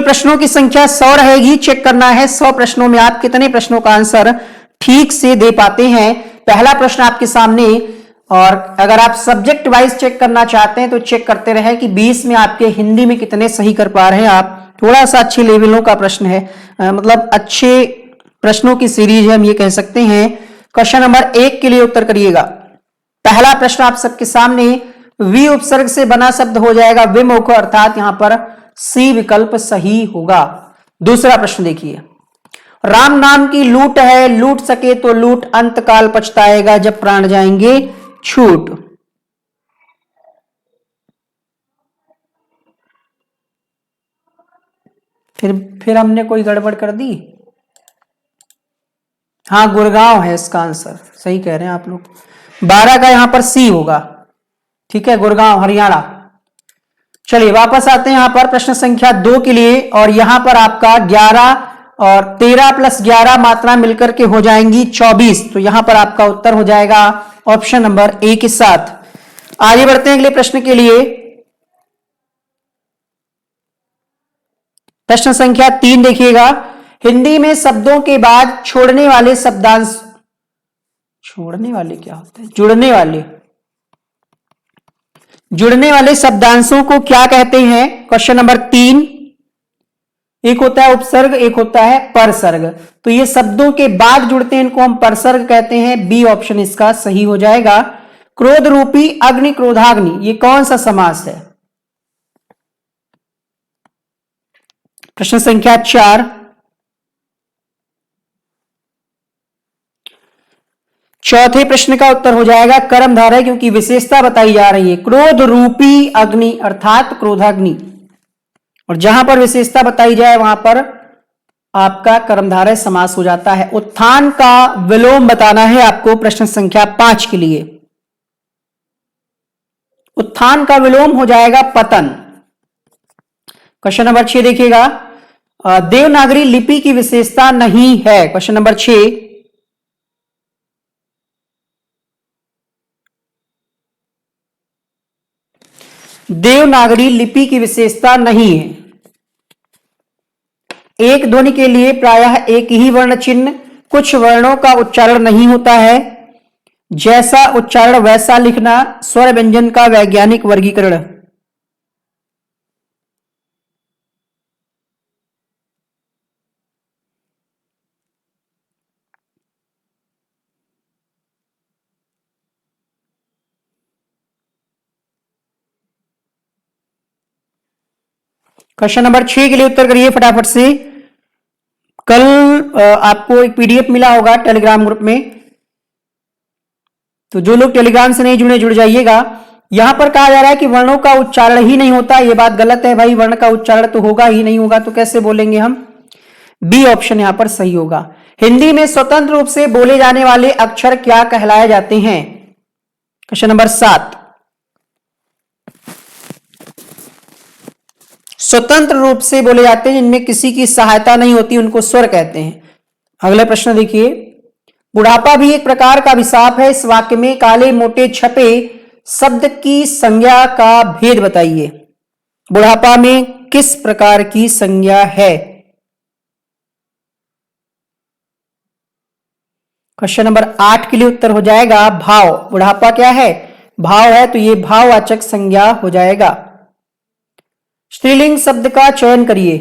प्रश्नों की संख्या 100 रहेगी। चेक करना है 100 प्रश्नों में आप कितने प्रश्नों का आंसर ठीक से दे पाते हैं। पहला प्रश्न आपके सामने, और अगर आप सब्जेक्ट वाइज चेक करना चाहते हैं तो चेक करते रहे कि 20 में आपके हिंदी में कितने सही कर पा रहे हैं आप। थोड़ा सा अच्छे लेवलों का प्रश्न है, मतलब अच्छे प्रश्नों की सीरीज है, हम ये कह सकते हैं। क्वेश्चन नंबर 1 के लिए उत्तर करिएगा। पहला प्रश्न आप सबके सामने, वि उपसर्ग से बना शब्द हो जाएगा विमुख, अर्थात यहां पर सी विकल्प सही होगा। दूसरा प्रश्न देखिए, राम नाम की लूट है, लूट सके तो लूट, अंतकाल पछताएगा जब प्राण जाएंगे छूट। फिर हमने कोई गड़बड़ कर दी। हाँ, गुड़गांव है इसका आंसर, सही कह रहे हैं आप लोग। 12 का यहां पर सी होगा, ठीक है, गुड़गांव हरियाणा। चलिए वापस आते हैं यहां पर प्रश्न संख्या 2 के लिए, और यहां पर आपका 11 और 13 प्लस 11 मात्रा मिलकर के हो जाएंगी 24। तो यहां पर आपका उत्तर हो जाएगा ऑप्शन नंबर ए के साथ। आगे बढ़ते हैं अगले प्रश्न के लिए। प्रश्न संख्या 3 देखिएगा, हिंदी में शब्दों के बाद छोड़ने वाले शब्दांश, छोड़ने वाले क्या होते हैं, जुड़ने वाले शब्दांशों को क्या कहते हैं। क्वेश्चन नंबर 3, एक होता है उपसर्ग, एक होता है परसर्ग। तो ये शब्दों के बाद जुड़ते हैं, इनको हम परसर्ग कहते हैं। बी ऑप्शन इसका सही हो जाएगा। क्रोध रूपी अग्नि, क्रोधाग्नि, ये कौन सा समास है। प्रश्न संख्या 4, चौथे प्रश्न का उत्तर हो जाएगा कर्मधारय, क्योंकि विशेषता बताई जा रही है क्रोध रूपी अग्नि अर्थात क्रोधाग्नि, और जहां पर विशेषता बताई जाए वहां पर आपका कर्मधारय समास हो जाता है। उत्थान का विलोम बताना है आपको प्रश्न संख्या 5 के लिए। उत्थान का विलोम हो जाएगा पतन। क्वेश्चन नंबर 6 देखिएगा, देवनागरी लिपि की विशेषता नहीं है। क्वेश्चन नंबर 6, देवनागरी लिपि की विशेषता नहीं है। एक ध्वनि के लिए प्रायः एक ही वर्ण चिन्ह, कुछ वर्णों का उच्चारण नहीं होता है, जैसा उच्चारण वैसा लिखना, स्वर व्यंजन का वैज्ञानिक वर्गीकरण। क्वेश्चन नंबर 6 के लिए उत्तर करिए फटाफट से। कल आपको एक पीडीएफ मिला होगा टेलीग्राम ग्रुप में, तो जो लोग टेलीग्राम से नहीं जुड़े जुड़ जाइएगा। यहां पर कहा जा रहा है कि वर्णों का उच्चारण ही नहीं होता, यह बात गलत है भाई। वर्ण का उच्चारण तो होगा ही, नहीं होगा तो कैसे बोलेंगे हम। बी ऑप्शन यहां पर सही होगा। हिंदी में स्वतंत्र रूप से बोले जाने वाले अक्षर क्या कहलाए जाते हैं। क्वेश्चन नंबर 7, स्वतंत्र रूप से बोले जाते हैं जिनमें किसी की सहायता नहीं होती, उनको स्वर कहते हैं। अगला प्रश्न देखिए, बुढ़ापा भी एक प्रकार का अभिशाप है, इस वाक्य में काले मोटे छपे शब्द की संज्ञा का भेद बताइए। बुढ़ापा में किस प्रकार की संज्ञा है। क्वेश्चन नंबर 8 के लिए उत्तर हो जाएगा भाव। बुढ़ापा क्या है, भाव है, तो यह भाववाचक संज्ञा हो जाएगा। स्त्रीलिंग शब्द का चयन करिए।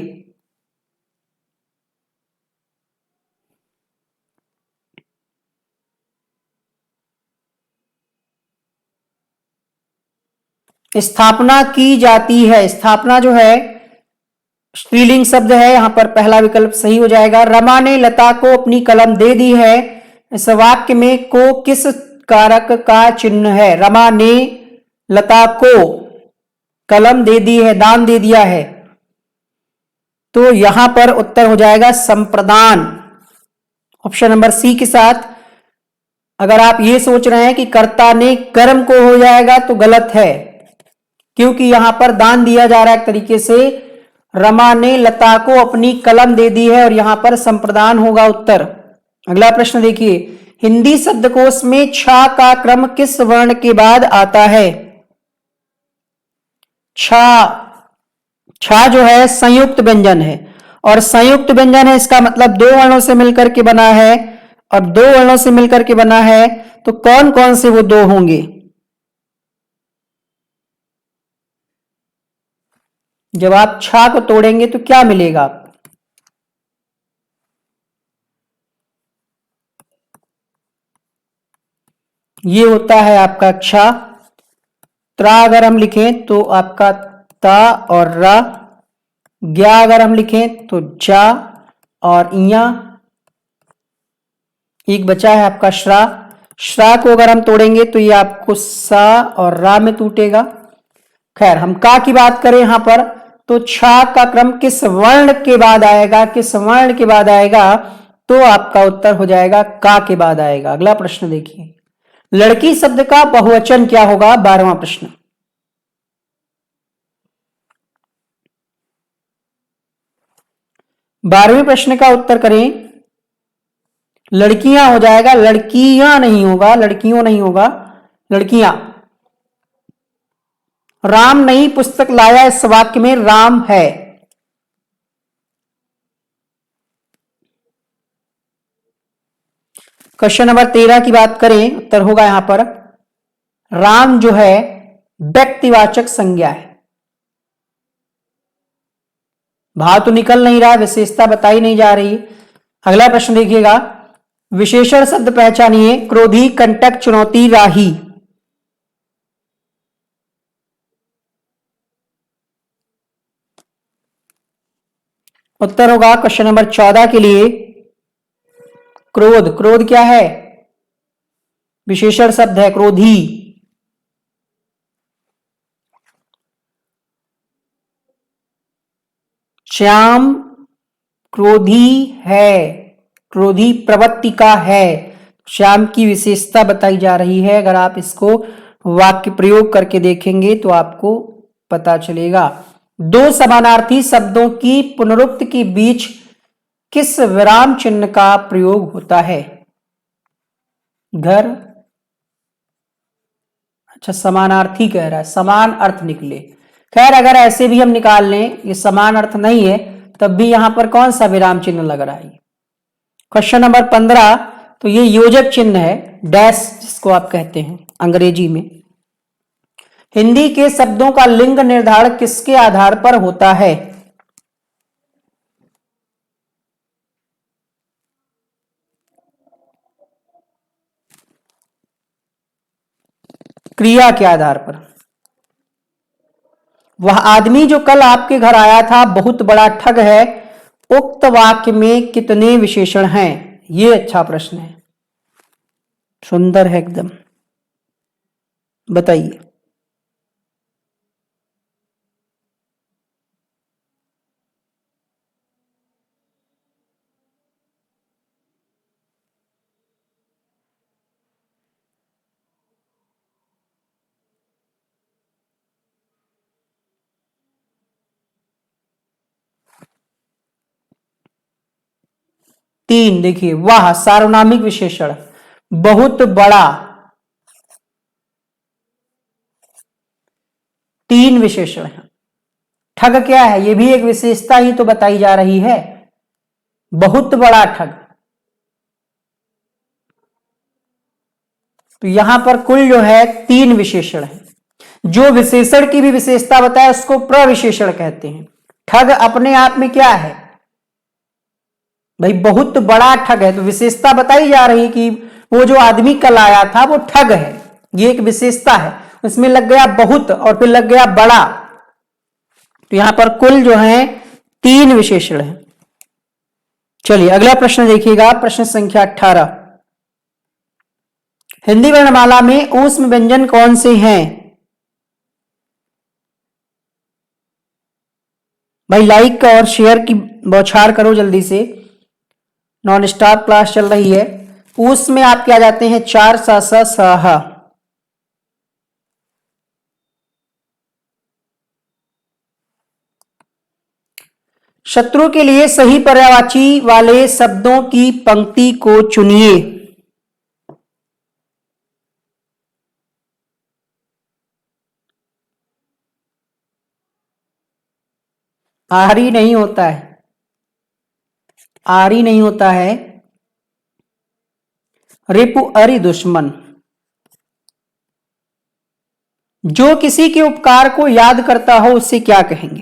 स्थापना की जाती है, स्थापना जो है स्त्रीलिंग शब्द है, यहां पर पहला विकल्प सही हो जाएगा। रमा ने लता को अपनी कलम दे दी है, इस वाक्य में को किस कारक का चिन्ह है। रमा ने लता को कलम दे दी है, दान दे दिया है, तो यहां पर उत्तर हो जाएगा संप्रदान, ऑप्शन नंबर सी के साथ। अगर आप ये सोच रहे हैं कि कर्ता ने कर्म को हो जाएगा तो गलत है, क्योंकि यहां पर दान दिया जा रहा है एक तरीके से। रमा ने लता को अपनी कलम दे दी है, और यहां पर संप्रदान होगा उत्तर। अगला प्रश्न देखिए, हिंदी शब्दकोश में छा का क्रम किस वर्ण के बाद आता है। छा छा जो है संयुक्त व्यंजन है, और संयुक्त व्यंजन है इसका मतलब दो वर्णों से मिलकर के बना है, और दो वर्णों से मिलकर के बना है तो कौन कौन से वो दो होंगे? जब आप छा को तोड़ेंगे तो क्या मिलेगा आपको? ये होता है आपकाक्षा। त्रा अगर हम लिखें तो आपका ता और रा। ज्ञा अगर हम लिखें तो जा और इया। एक बचा है आपका श्रा। श्रा को अगर हम तोड़ेंगे तो ये आपको सा और रा में टूटेगा। खैर, हम का की बात करें यहां पर तो छा का क्रम किस वर्ण के बाद आएगा, किस वर्ण के बाद आएगा, तो आपका उत्तर हो जाएगा का के बाद आएगा। अगला प्रश्न देखिए, लड़की शब्द का बहुवचन क्या होगा? 12वां प्रश्न। 12वें प्रश्न का उत्तर करें, लड़कियां हो जाएगा, लड़कियां नहीं होगा, लड़कियों नहीं होगा, लड़कियां। राम नई पुस्तक लाया, इस वाक्य में राम है। क्वेश्चन नंबर 13 की बात करें, उत्तर होगा यहां पर राम जो है व्यक्तिवाचक संज्ञा है। भाव तो निकल नहीं रहा, विशेषता बताई नहीं जा रही। अगला प्रश्न देखिएगा, विशेषण शब्द पहचानिए। क्रोधी, कंटक, चुनौती, राही। उत्तर होगा क्वेश्चन नंबर 14 के लिए क्रोध। क्रोध क्या है? विशेषण शब्द है, क्रोधी। श्याम क्रोधी है, क्रोधी प्रवृत्ति का है। श्याम की विशेषता बताई जा रही है। अगर आप इसको वाक्य प्रयोग करके देखेंगे तो आपको पता चलेगा। दो समानार्थी शब्दों की पुनरुक्ति के बीच किस विराम चिन्ह का प्रयोग होता है? घर। अच्छा, समानार्थी कह रहा है, समान अर्थ निकले। खैर, अगर ऐसे भी हम निकाल लें ये समान अर्थ नहीं है, तब भी यहां पर कौन सा विराम चिन्ह लग रहा है? क्वेश्चन नंबर 15, तो ये योजक चिन्ह है, डैश जिसको आप कहते हैं अंग्रेजी में। हिंदी के शब्दों का लिंग निर्धारण किसके आधार पर होता है? क्रिया के आधार पर। वह आदमी जो कल आपके घर आया था बहुत बड़ा ठग है, उक्त वाक्य में कितने विशेषण हैं? ये अच्छा प्रश्न है, सुंदर है एकदम, बताइए। तीन देखिए, वाह सार्वनामिक विशेषण, बहुत बड़ा, तीन विशेषण है। ठग क्या है? ये भी एक विशेषता ही तो बताई जा रही है, बहुत बड़ा ठग। तो यहां पर कुल जो है तीन विशेषण है। जो विशेषण की भी विशेषता बताए उसको प्रविशेषण कहते हैं। ठग अपने आप में क्या है भाई? बहुत बड़ा ठग है, तो विशेषता बताई जा रही कि वो जो आदमी कल आया था वो ठग है, ये एक विशेषता है। उसमें लग गया बहुत और फिर लग गया बड़ा, तो यहां पर कुल जो है तीन विशेषण है। चलिए अगला प्रश्न देखिएगा, प्रश्न संख्या 18। हिंदी वर्णमाला में ऊष्म व्यंजन कौन से हैं? भाई लाइक और शेयर की बौछार करो जल्दी से, नॉन स्टॉप क्लास चल रही है। ऊष्म में आप क्या जाते हैं? चार सा सा साहा। शत्रु के लिए सही पर्यायवाची वाले शब्दों की पंक्ति को चुनिए। आरी नहीं होता है, आरी नहीं होता है। रिपु अरि दुश्मन। जो किसी के उपकार को याद करता हो उससे क्या कहेंगे?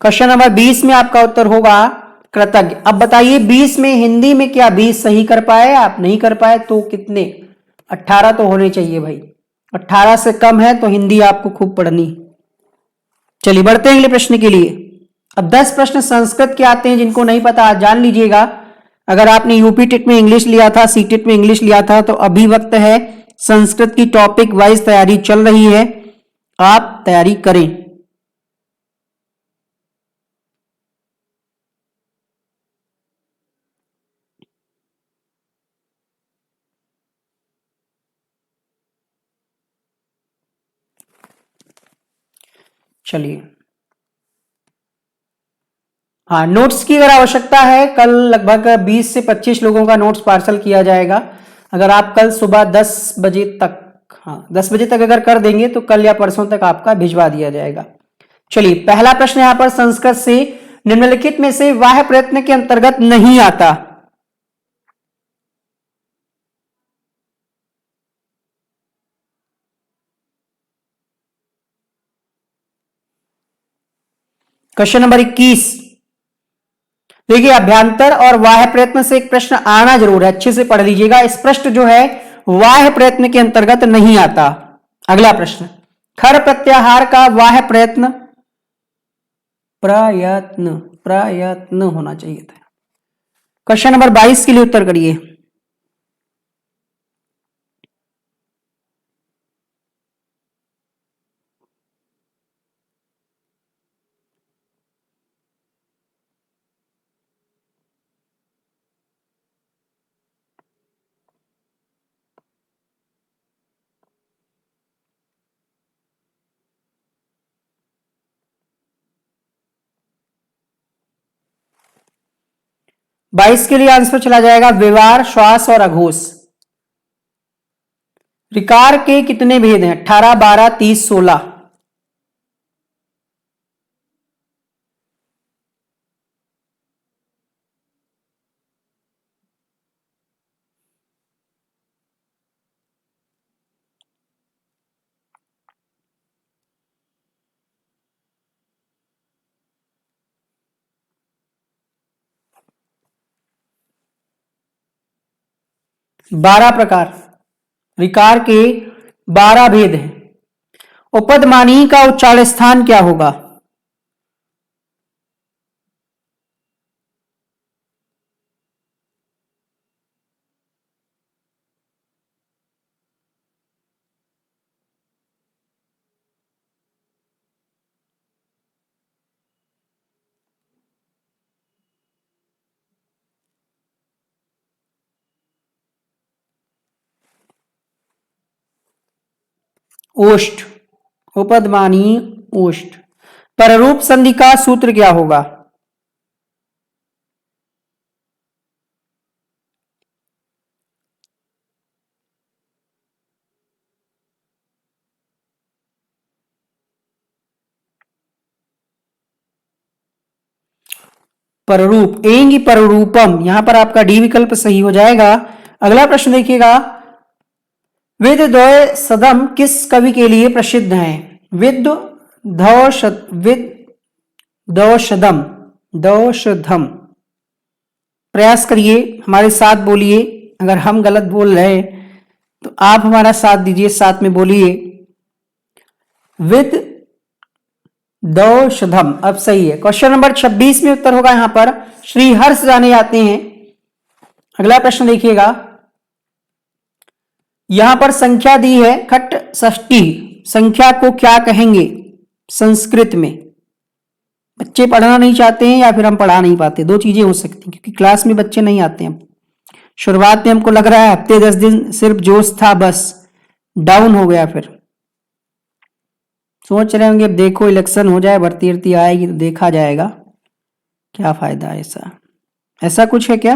क्वेश्चन नंबर 20 में आपका उत्तर होगा कृतज्ञ। अब बताइए 20 में हिंदी में क्या 20 सही कर पाए? आप नहीं कर पाए तो कितने? 18 तो होने चाहिए भाई, 18 से कम है तो हिंदी आपको खूब पढ़नी। चलिए बढ़ते हैं अगले प्रश्न के लिए। अब 10 प्रश्न संस्कृत के आते हैं, जिनको नहीं पता आज जान लीजिएगा। अगर आपने यूपी टेट में इंग्लिश लिया था, सी टेट में इंग्लिश लिया था, तो अभी वक्त है, संस्कृत की टॉपिक वाइज तैयारी चल रही है, आप तैयारी करें। चलिए, हाँ, नोट्स की अगर आवश्यकता है, कल लगभग 20 से 25 लोगों का नोट्स पार्सल किया जाएगा। अगर आप कल सुबह 10 बजे तक, हाँ 10 बजे तक अगर कर देंगे तो कल या परसों तक आपका भिजवा दिया जाएगा। चलिए, पहला प्रश्न यहां पर संस्कृत से, निम्नलिखित में से वाह प्रयत्न के अंतर्गत नहीं आता। Question number 21। देखिए, अभ्यंतर और वाह्य प्रयत्न से एक प्रश्न आना जरूर है, अच्छे से पढ़ लीजिएगा। इस प्रश्न जो है वाह्य प्रयत्न के अंतर्गत नहीं आता। अगला प्रश्न, खर प्रत्याहार का वाह्य प्रयत्न, प्रयत्न, प्रयत्न होना चाहिए था। क्वेश्चन नंबर 22 के लिए उत्तर करिए। 22 के लिए आंसर चला जाएगा व्यवहार, श्वास और अघोष। रिकार के कितने भेद हैं? 18, 12, 30, 16। 12 प्रकार, रिकार के 12 भेद हैं। उपदमानी का उच्चारण स्थान क्या होगा? ओष्ठ, उपदमानी ओष्ठ। पररूप संधि का सूत्र क्या होगा? पररूप, एंगी पररूपम, यहां पर आपका डी विकल्प सही हो जाएगा। अगला प्रश्न देखिएगा, विद द्वय सदम किस कवि के लिए प्रसिद्ध हैं? विद विद दौषधम, दौषधम। प्रयास करिए, हमारे साथ बोलिए। अगर हम गलत बोल रहे हैं तो आप हमारा साथ दीजिए, साथ में बोलिए। विद दौषधम, अब सही है। क्वेश्चन नंबर 26 में उत्तर होगा यहां पर श्री हर्ष जाने जाते हैं। अगला प्रश्न देखिएगा, यहां पर संख्या दी है खट षष्ठी, संख्या को क्या कहेंगे संस्कृत में? बच्चे पढ़ना नहीं चाहते हैं या फिर हम पढ़ा नहीं पाते, दो चीजें हो सकती हैं, क्योंकि क्लास में बच्चे नहीं आते हैं। शुरुआत में हमको लग रहा है हफ्ते 10 दिन सिर्फ जोश था, बस डाउन हो गया। फिर सोच रहे होंगे अब देखो इलेक्शन हो जाए, भर्ती वर्ती आएगी तो देखा जाएगा क्या फायदा है। ऐसा ऐसा कुछ है क्या?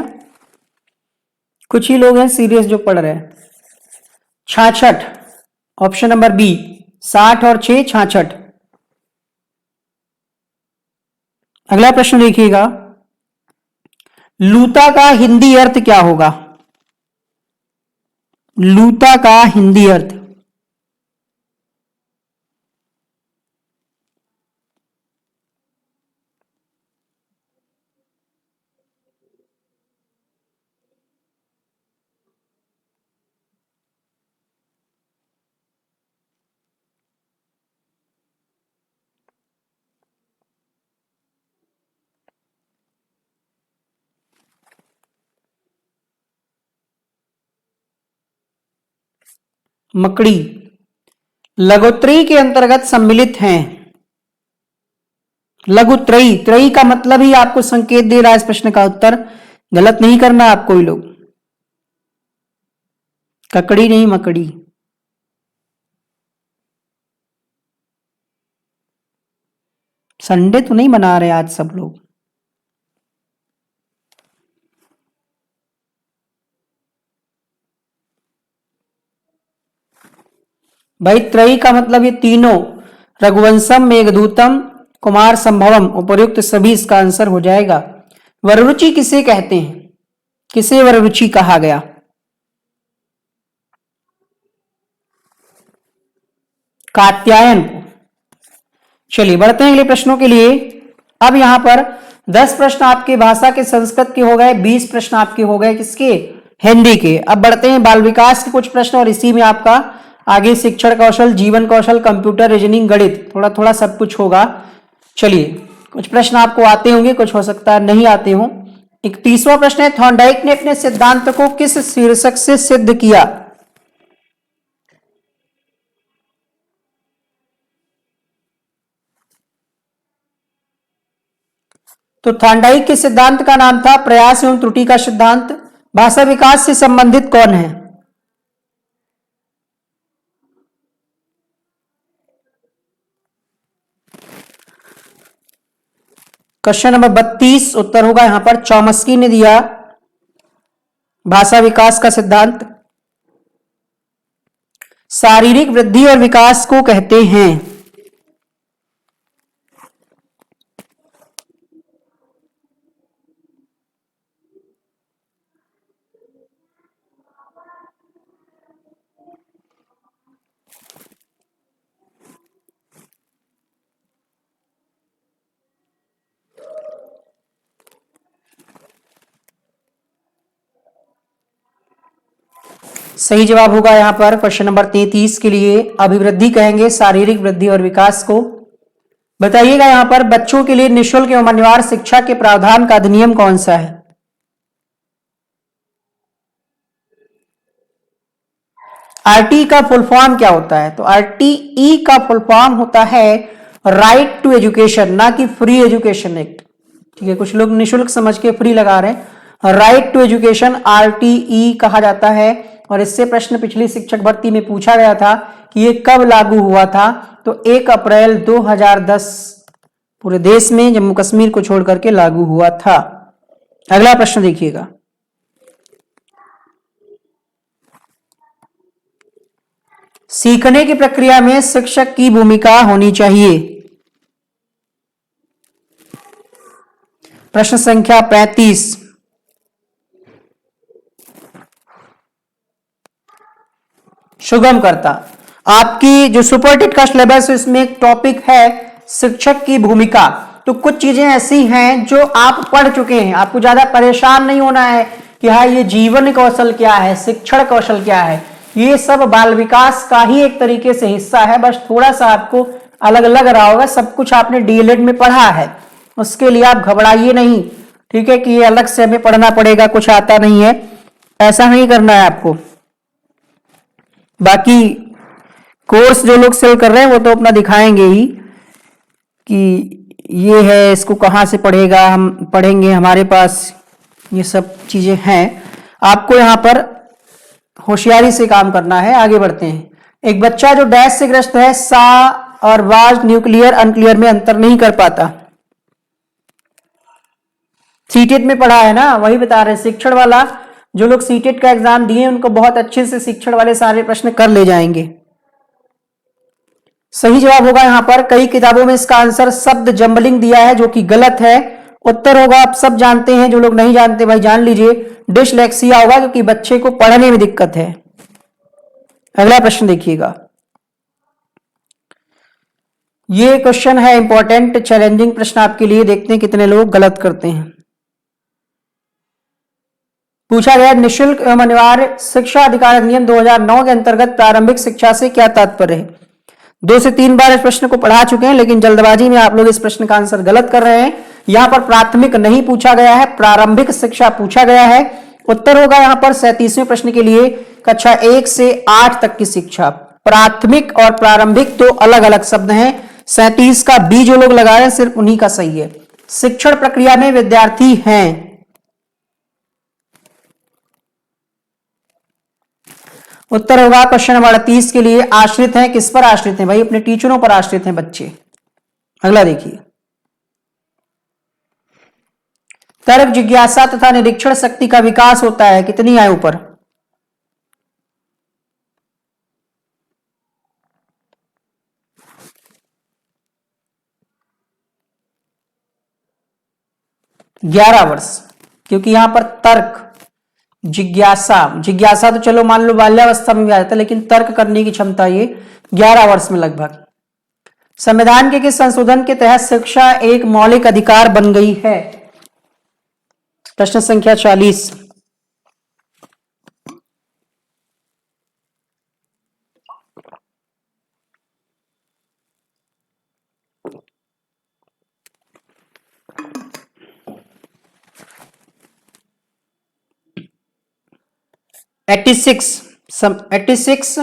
कुछ ही लोग हैं सीरियस जो पढ़ रहे हैं। 66, ऑप्शन नंबर बी, 60 और 6 66। अगला प्रश्न देखिएगा, लूता का हिंदी अर्थ क्या होगा? लूता का हिंदी अर्थ। मकड़ी लघुत्रयी के अंतर्गत सम्मिलित हैं। लघुत्रयी, त्रयी का मतलब ही आपको संकेत दे रहा है इस प्रश्न का उत्तर। गलत नहीं करना आप कोई लोग, ककड़ी नहीं मकड़ी। संडे तो नहीं मना रहे आज सब लोग। भाई त्रयी का मतलब ये तीनों, रघुवंशम, मेघदूतम, कुमार संभवम, उपर्युक्त सभी इसका आंसर हो जाएगा। वररुचि किसे कहते हैं? किसे वररुचि कहा गया? कात्यायन को। चलिए बढ़ते हैं अगले प्रश्नों के लिए। अब यहां पर 10 प्रश्न आपके भाषा के संस्कृत के हो गए, 20 प्रश्न आपके हो गए किसके? हिंदी के। अब बढ़ते हैं बाल विकास के कुछ प्रश्न और इसी में आपका आगे शिक्षण कौशल, जीवन कौशल, कंप्यूटर, रीजनिंग, गणित, थोड़ा थोड़ा सब कुछ होगा। चलिए कुछ प्रश्न आपको आते होंगे, कुछ हो सकता है नहीं आते हो। 31वां प्रश्न है, थॉर्नडाइक ने अपने सिद्धांत को किस शीर्षक से सिद्ध किया? तो थॉर्नडाइक के सिद्धांत का नाम था प्रयास एवं त्रुटि का सिद्धांत। भाषा विकास से संबंधित कौन है? क्वेश्चन नंबर 32 उत्तर होगा यहां पर, चॉम्स्की ने दिया भाषा विकास का सिद्धांत। शारीरिक वृद्धि और विकास को कहते हैं। सही जवाब होगा यहां पर क्वेश्चन नंबर 33 के लिए, अभिवृद्धि कहेंगे शारीरिक वृद्धि और विकास को। बताइएगा यहां पर बच्चों के लिए निःशुल्क एवं अनिवार्य शिक्षा के प्रावधान का अधिनियम कौन सा है? आरटी का फुल फॉर्म क्या होता है? तो आरटीई का फुल फॉर्म होता है राइट टू एजुकेशन, ना कि फ्री एजुकेशन एक्ट। ठीक है, कुछ लोग निःशुल्क समझ के फ्री लगा रहे हैं। राइट टू एजुकेशन आरटीई कहा जाता है। और इससे प्रश्न पिछली शिक्षक भर्ती में पूछा गया था कि ये कब लागू हुआ था? तो 1 अप्रैल 2010 पूरे देश में, जम्मू कश्मीर को छोड़ करके लागू हुआ था। अगला प्रश्न देखिएगा, सीखने की प्रक्रिया में शिक्षक की भूमिका होनी चाहिए। प्रश्न संख्या 35, सुगम करता। आपकी जो सुपर टेट का सिलेबस है इसमें एक टॉपिक है शिक्षक की भूमिका। तो कुछ चीजें ऐसी हैं जो आप पढ़ चुके हैं, आपको ज्यादा परेशान नहीं होना है कि हाँ ये जीवन कौशल क्या है, शिक्षण कौशल क्या है। ये सब बाल विकास का ही एक तरीके से हिस्सा है, बस थोड़ा सा आपको अलग लग रहा होगा। सब कुछ आपने डीएलएड में पढ़ा है, उसके लिए आप घबराइए नहीं। ठीक है कि ये अलग से हमें पढ़ना पड़ेगा, कुछ आता नहीं है, ऐसा नहीं करना है आपको। बाकी कोर्स जो लोग सेल कर रहे हैं वो तो अपना दिखाएंगे ही कि ये है, इसको कहाँ से पढ़ेगा, हम पढ़ेंगे, हमारे पास ये सब चीजें हैं। आपको यहाँ पर होशियारी से काम करना है। आगे बढ़ते हैं। एक बच्चा जो डैश से ग्रस्त है, सा और वाज, न्यूक्लियर अनक्लियर में अंतर नहीं कर पाता। सीटेट में पढ़ा है ना, वही बता रहे। शिक्षण वाला जो लोग सीटेट का एग्जाम दिए उनको बहुत अच्छे से शिक्षण वाले सारे प्रश्न कर ले जाएंगे। सही जवाब होगा यहां पर, कई किताबों में इसका आंसर शब्द जंबलिंग दिया है जो कि गलत है। उत्तर होगा, आप सब जानते हैं, जो लोग नहीं जानते भाई जान लीजिए, डिसलेक्सिया होगा, क्योंकि बच्चे को पढ़ने में दिक्कत है। अगला प्रश्न देखिएगा, ये क्वेश्चन है इंपॉर्टेंट, चैलेंजिंग प्रश्न आपके लिए, देखते हैं कितने लोग गलत करते हैं। पूछा गया, निःशुल्क एवं अनिवार्य शिक्षा अधिकार अधिनियम 2009 के अंतर्गत प्रारंभिक शिक्षा से क्या तात्पर्य है? 2 से 3 बार इस प्रश्न को पढ़ा चुके हैं, लेकिन जल्दबाजी में आप लोग इस प्रश्न का आंसर गलत कर रहे हैं। यहां पर प्राथमिक नहीं पूछा गया है, प्रारंभिक शिक्षा पूछा गया है। उत्तर होगा यहां पर 37वें प्रश्न के लिए, कक्षा 1 से 8 तक की शिक्षा। प्राथमिक और प्रारंभिक तो अलग अलग शब्द हैं। 37 का बी जो लोग लगा रहे हैं सिर्फ उन्हीं का सही है। शिक्षण प्रक्रिया में विद्यार्थी हैं। उत्तर होगा क्वेश्चन नंबर 38 के लिए, आश्रित हैं। किस पर आश्रित हैं भाई? अपने टीचरों पर आश्रित हैं बच्चे। अगला देखिए, तर्क, जिज्ञासा तथा निरीक्षण शक्ति का विकास होता है कितनी आयु पर? ग्यारह वर्ष, क्योंकि यहां पर तर्क, जिज्ञासा तो चलो मान लो बाल्यावस्था में भी आ जाता है, लेकिन तर्क करने की क्षमता ये 11 वर्ष में लगभग। संविधान के किस संशोधन के तहत शिक्षा एक मौलिक अधिकार बन गई है? प्रश्न संख्या 40। एट्टी सिक्स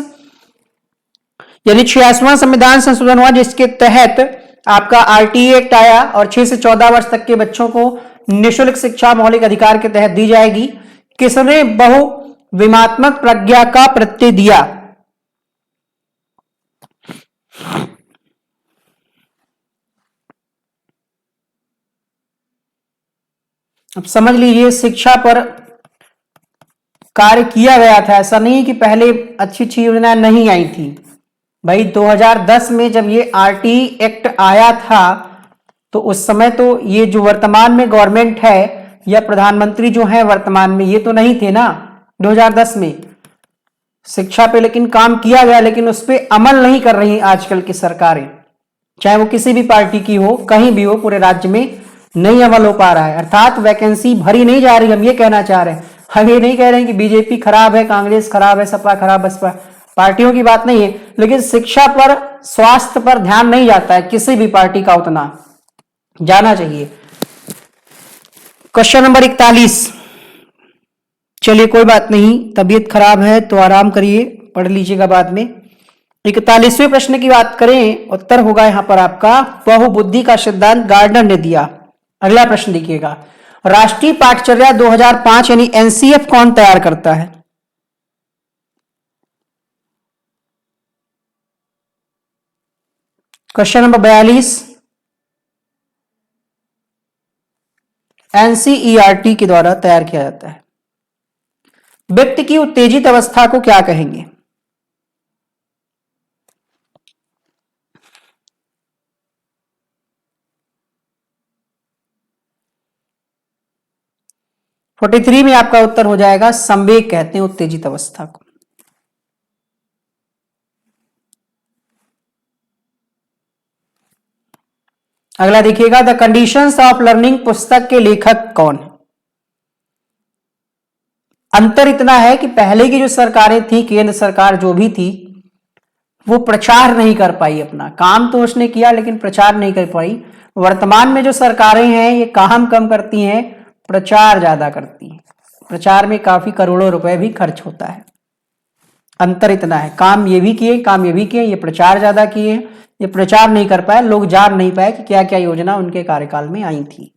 यानी 86वां संविधान संशोधन हुआ, जिसके तहत आपका आरटीई एक्ट आया और 6 से 14 वर्ष तक के बच्चों को निःशुल्क शिक्षा मौलिक अधिकार के तहत दी जाएगी। किसने बहुविमात्मक प्रज्ञा का प्रत्यय दिया? अब समझ लीजिए, शिक्षा पर कार्य किया गया था, ऐसा नहीं कि पहले अच्छी अच्छी योजनाएं नहीं आई थी भाई। 2010 में जब ये आरटीई एक्ट आया था तो उस समय तो ये जो वर्तमान में गवर्नमेंट है या प्रधानमंत्री जो है वर्तमान में, ये तो नहीं थे ना 2010 में। शिक्षा पे लेकिन काम किया गया, लेकिन उस पर अमल नहीं कर रही आजकल की सरकारें, चाहे वो किसी भी पार्टी की हो, कहीं भी हो, पूरे राज्य में नहीं अमल हो पा रहा है। अर्थात वैकेंसी भरी नहीं जा रही। हम ये कहना चाह रहे हैं, हम ये नहीं कह रहे हैं कि बीजेपी खराब है, कांग्रेस खराब है, सपा खराब, बसपा, पार्टियों की बात नहीं है, लेकिन शिक्षा पर, स्वास्थ्य पर ध्यान नहीं जाता है किसी भी पार्टी का, उतना जाना चाहिए। क्वेश्चन नंबर 41, चलिए कोई बात नहीं, तबीयत खराब है तो आराम करिए, पढ़ लीजिएगा बाद में। 41वें प्रश्न की बात करें, उत्तर होगा यहां पर आपका बहुबुद्धि का सिद्धांत गार्डनर ने दिया। अगला प्रश्न देखिएगा, राष्ट्रीय पाठचर्या 2005 यानी एनसीएफ कौन तैयार करता है? क्वेश्चन नंबर 42, एनसीईआरटी के द्वारा तैयार किया जाता है। व्यक्ति की उत्तेजित अवस्था को क्या कहेंगे? फोर्टी 43 में आपका उत्तर हो जाएगा संवेग कहते हैं उत्तेजित अवस्था को। अगला देखिएगा, द कंडीशंस ऑफ लर्निंग पुस्तक के लेखक कौन है? अंतर इतना है कि पहले की जो सरकारें थी, केंद्र सरकार जो भी थी, वो प्रचार नहीं कर पाई, अपना काम तो उसने किया लेकिन प्रचार नहीं कर पाई। वर्तमान में जो सरकारें हैं ये काम कम करती हैं, प्रचार ज्यादा करती हैं। प्रचार में काफी करोड़ों रुपए भी खर्च होता है। अंतर इतना है, काम ये भी किए, ये प्रचार ज्यादा किए, ये प्रचार नहीं कर पाए, लोग जान नहीं पाए कि क्या क्या योजना उनके कार्यकाल में आई थी।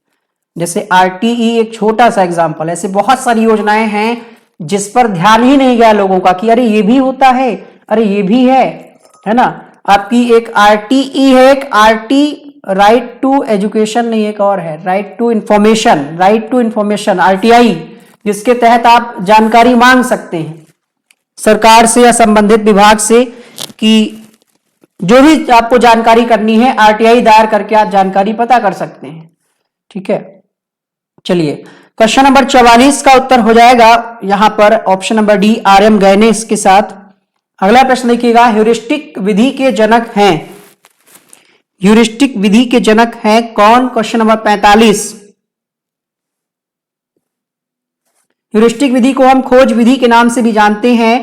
जैसे आरटीई एक छोटा सा एग्जाम्पल, ऐसे बहुत सारी योजनाएं हैं जिस पर ध्यान ही नहीं गया लोगों का कि अरे ये भी होता है, अरे ये भी है ना। आपकी एक आरटीई है, एक आरटी राइट टू एजुकेशन नहीं, एक और है राइट टू इंफॉर्मेशन, आरटीआई, जिसके तहत आप जानकारी मांग सकते हैं सरकार से या संबंधित विभाग से कि जो भी आपको जानकारी करनी है आरटीआई दायर करके आप जानकारी पता कर सकते हैं। ठीक है, चलिए क्वेश्चन नंबर 44 का उत्तर हो जाएगा यहां पर ऑप्शन नंबर डी आरएम गैने इसके साथ। अगला प्रश्न देखिएगा, ह्यूरिस्टिक विधि के जनक हैं, ह्यूरिस्टिक विधि के जनक हैं कौन? Question number 45। ह्यूरिस्टिक विधि को हम खोज विधि के नाम से भी जानते हैं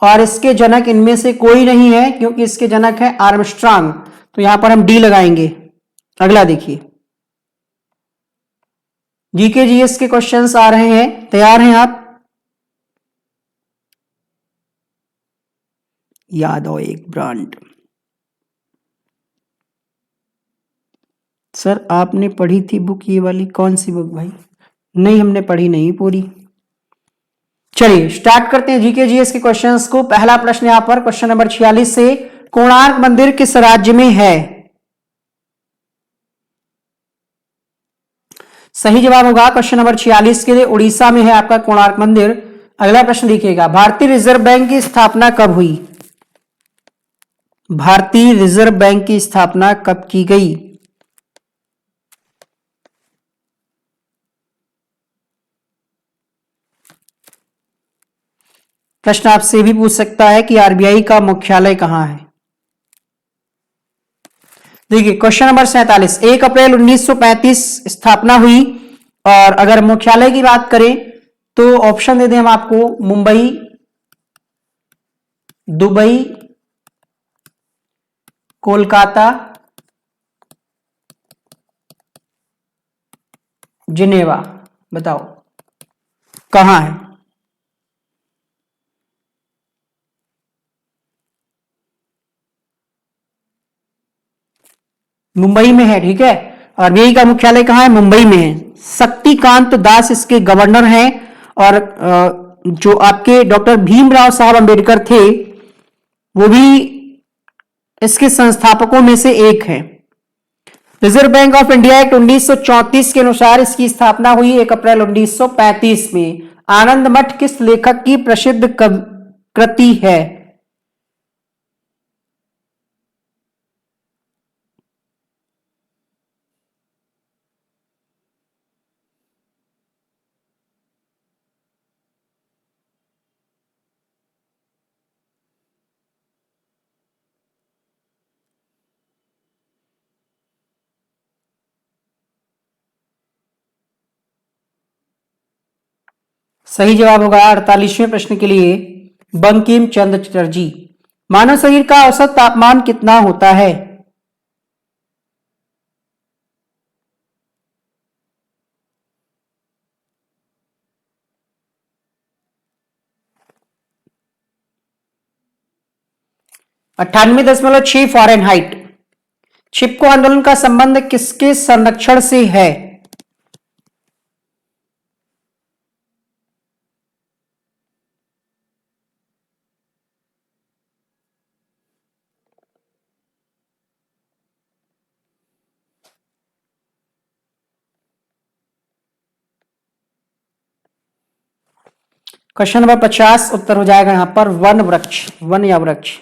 और इसके जनक इनमें से कोई नहीं है क्योंकि इसके जनक है आर्मस्ट्रांग, तो यहां पर हम डी लगाएंगे। अगला देखिए, जीके जीएस के क्वेश्चंस आ रहे हैं, तैयार हैं आप? यादव एक ब्रांड, सर आपने पढ़ी थी बुक ये वाली, कौन सी बुक भाई? नहीं हमने पढ़ी नहीं पूरी। चलिए स्टार्ट करते हैं जीके जीएस के क्वेश्चंस को। पहला प्रश्न यहां पर क्वेश्चन नंबर 46 से, कोणार्क मंदिर किस राज्य में है? सही जवाब होगा क्वेश्चन नंबर 46 के लिए उड़ीसा में है आपका कोणार्क मंदिर। अगला प्रश्न देखिएगा, भारतीय रिजर्व बैंक की स्थापना कब हुई? भारतीय रिजर्व बैंक की स्थापना कब की गई? प्रश्न आपसे भी पूछ सकता है कि आरबीआई का मुख्यालय कहां है। देखिए क्वेश्चन नंबर 47, 1 अप्रैल 1935 स्थापना हुई और अगर मुख्यालय की बात करें तो ऑप्शन दे दें हम आपको, मुंबई, दुबई, कोलकाता, जिनेवा। बताओ कहां है? मुंबई में है, ठीक है। आरबीआई का मुख्यालय कहां है? मुंबई में है। शक्तिकांत दास इसके गवर्नर हैं और जो आपके डॉक्टर भीमराव साहब अंबेडकर थे वो भी इसके संस्थापकों में से एक है। Reserve bank of India act 1934 के अनुसार इसकी स्थापना हुई 1 अप्रैल 1935 में। आनंद मठ किस लेखक की प्रसिद्ध कृति है? सही जवाब होगा 48वें प्रश्न के लिए बंकिम चंद्र चटर्जी। मानव शरीर का औसत तापमान कितना होता है? अट्ठानवे 98.6 फ़ारेनहाइट। चिपको आंदोलन का संबंध किसके संरक्षण से है? क्वेश्चन नंबर 50 उत्तर हो जाएगा यहां पर वन वृक्ष, वन या वृक्ष।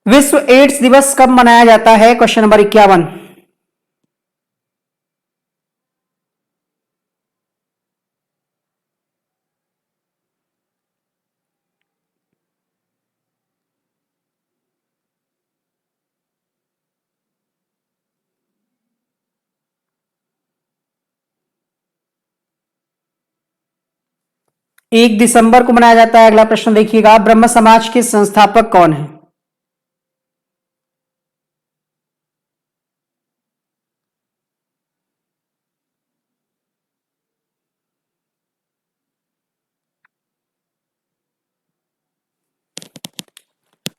विश्व एड्स दिवस कब मनाया जाता है? Question number 51। एक दिसंबर को मनाया जाता है। अगला प्रश्न देखिएगा, ब्रह्म समाज के संस्थापक कौन है?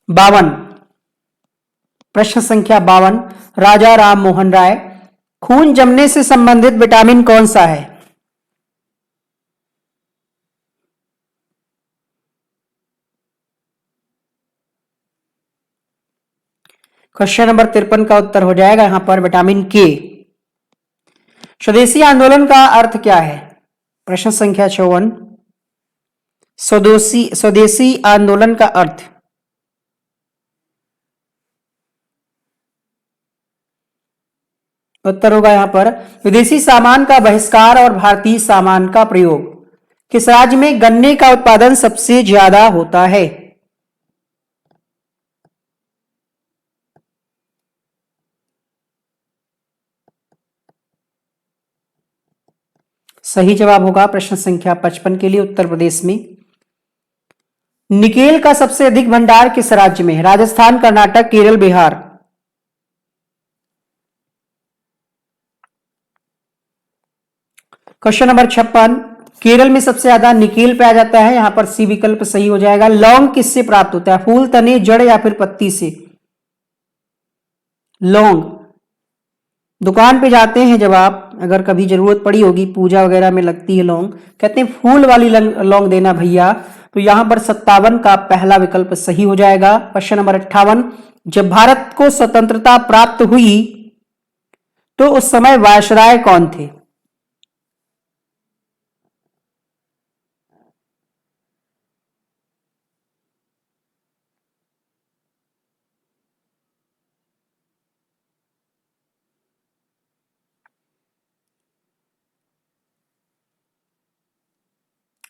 बावन, प्रश्न संख्या 52, राजा राम मोहन राय। खून जमने से संबंधित विटामिन कौन सा है? क्वेश्चन नंबर 53 का उत्तर हो जाएगा यहां पर विटामिन के। स्वदेशी आंदोलन का अर्थ क्या है? प्रश्न संख्या 54, स्वदेशी स्वदेशी आंदोलन का अर्थ। उत्तर होगा यहां पर विदेशी सामान का बहिष्कार और भारतीय सामान का प्रयोग। किस राज्य में गन्ने का उत्पादन सबसे ज्यादा होता है? सही जवाब होगा प्रश्न संख्या 55 के लिए उत्तर प्रदेश में। निकेल का सबसे अधिक भंडार किस राज्य में है? राजस्थान, कर्नाटक, केरल, बिहार। क्वेश्चन नंबर 56, केरल में सबसे ज्यादा निकेल पाया जाता है। यहां पर सी विकल्प सही हो जाएगा। लौंग किससे प्राप्त होता है? फूल, तने, जड़ या फिर पत्ती से? लौंग दुकान पे जाते हैं जब आप, अगर कभी जरूरत पड़ी होगी, पूजा वगैरह में लगती है लौंग, कहते हैं फूल वाली लौंग देना भैया, तो यहां पर 57 का पहला विकल्प सही हो जाएगा। क्वेश्चन नंबर 58, जब भारत को स्वतंत्रता प्राप्त हुई तो उस समय वायसराय कौन थे?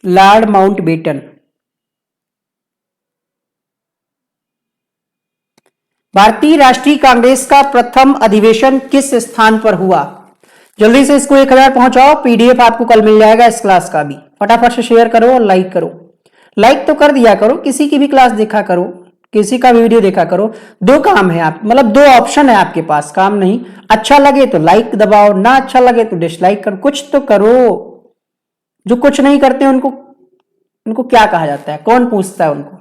Lord Mountbatten. भारतीय राष्ट्रीय कांग्रेस का प्रथम अधिवेशन किस स्थान पर हुआ? जल्दी से इसको 1000 पहुंचाओ, पीडीएफ आपको कल मिल जाएगा इस क्लास का भी। फटाफट से शेयर करो और लाइक करो। लाइक तो कर दिया करो, किसी की भी क्लास देखा करो, किसी का भी वीडियो देखा करो। दो काम है, आप मतलब दो ऑप्शन है आपके पास, काम नहीं। अच्छा लगे तो लाइक दबाओ, ना अच्छा लगे तो डिसलाइक करो, कुछ तो करो। जो कुछ नहीं करते उनको उनको क्या कहा जाता है? कौन पूछता है उनको?